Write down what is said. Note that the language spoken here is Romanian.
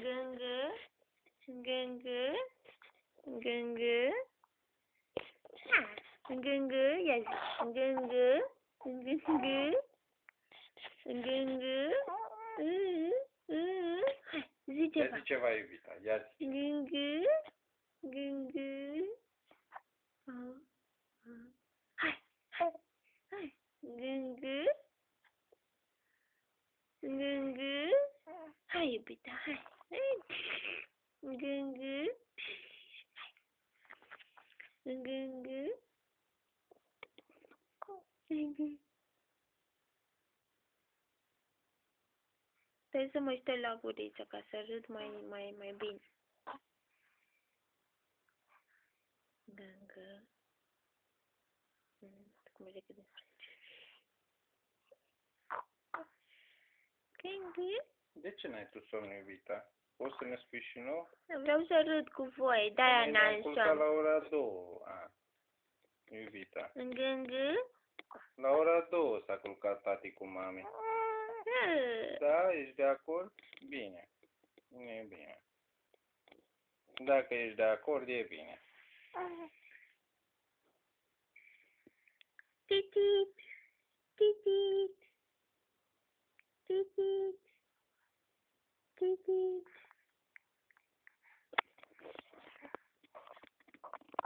Gângă, gângă, gângă. Gângă, ia zi. Gângă, gângă, gângă. Hai, zi ceva. Ia zi ceva, iubita, ia zi. Gângă, gângă. Hai, hai, hai. Gângă, gângă. Hai, iubita, hai. Gângă. Gângă. Trebuie să mă șterg la guriță ca să râd mai bine. Gângă. Cum zic de Gângă. De ce n-ai tu somn, iubita? Poți să ne spui și nou? Vreau să râd cu voi, de-aia n-am culcat somn. la ora 2, iubita. Gângă. La ora 2 s-a culcat tati cu mami. Da, ești de acord? Bine. E bine. Dacă ești de acord, e bine. Titit. Titit. Titit. Titit.